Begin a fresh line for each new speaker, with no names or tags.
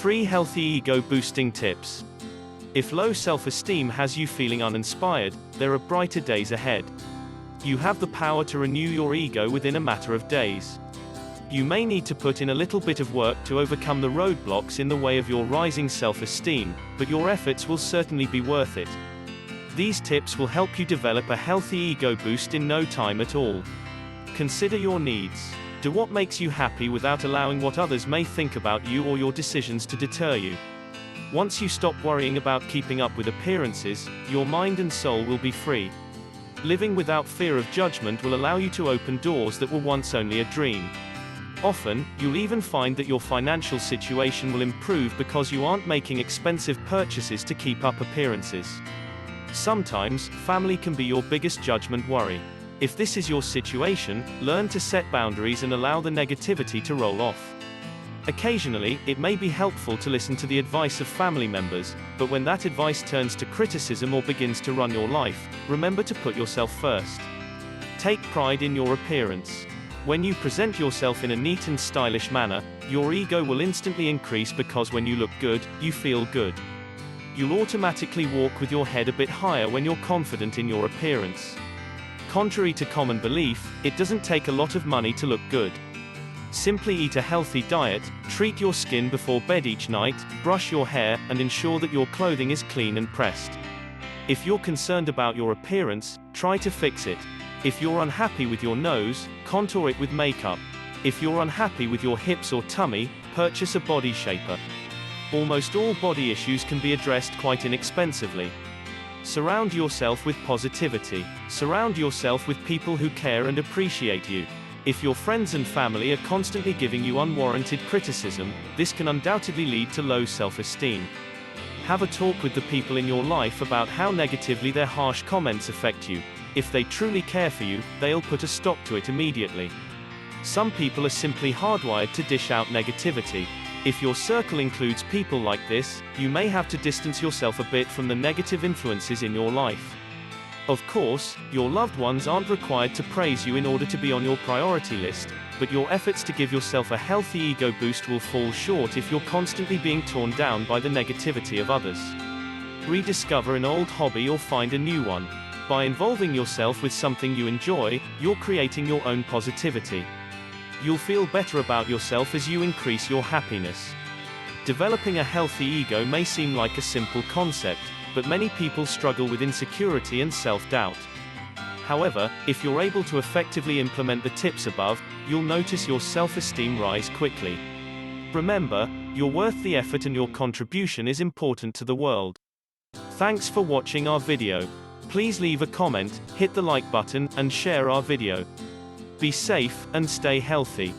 3 healthy ego-boosting tips. If low self-esteem has you feeling uninspired, there are brighter days ahead. You have the power to renew your ego within a matter of days. You may need to put in a little bit of work to overcome the roadblocks in the way of your rising self-esteem, but your efforts will certainly be worth it. These tips will help you develop a healthy ego boost in no time at all. Consider your needs. Do what makes you happy without allowing what others may think about you or your decisions to deter you. Once you stop worrying about keeping up with appearances, your mind and soul will be free. Living without fear of judgment will allow you to open doors that were once only a dream. Often, you'll even find that your financial situation will improve because you aren't making expensive purchases to keep up appearances. Sometimes, family can be your biggest judgment worry. If this is your situation, learn to set boundaries and allow the negativity to roll off. Occasionally, it may be helpful to listen to the advice of family members, but when that advice turns to criticism or begins to run your life, remember to put yourself first. Take pride in your appearance. When you present yourself in a neat and stylish manner, your ego will instantly increase because when you look good, you feel good. You'll automatically walk with your head a bit higher when you're confident in your appearance. Contrary to common belief, it doesn't take a lot of money to look good. Simply eat a healthy diet, treat your skin before bed each night, brush your hair, and ensure that your clothing is clean and pressed. If you're concerned about your appearance, try to fix it. If you're unhappy with your nose, contour it with makeup. If you're unhappy with your hips or tummy, purchase a body shaper. Almost all body issues can be addressed quite inexpensively. Surround yourself with positivity. Surround yourself with people who care and appreciate you. If your friends and family are constantly giving you unwarranted criticism, this can undoubtedly lead to low self-esteem. Have a talk with the people in your life about how negatively their harsh comments affect you. If they truly care for you, they'll put a stop to it immediately. Some people are simply hardwired to dish out negativity. If your circle includes people like this, you may have to distance yourself a bit from the negative influences in your life. Of course, your loved ones aren't required to praise you in order to be on your priority list, but your efforts to give yourself a healthy ego boost will fall short if you're constantly being torn down by the negativity of others. Rediscover an old hobby or find a new one. By involving yourself with something you enjoy, you're creating your own positivity. You'll feel better about yourself as you increase your happiness. Developing a healthy ego may seem like a simple concept, but many people struggle with insecurity and self-doubt. However, if you're able to effectively implement the tips above, you'll notice your self-esteem rise quickly. Remember, you're worth the effort and your contribution is important to the world. Thanks for watching our video. Please leave a comment, hit the like button, and share our video. Be safe, and stay healthy.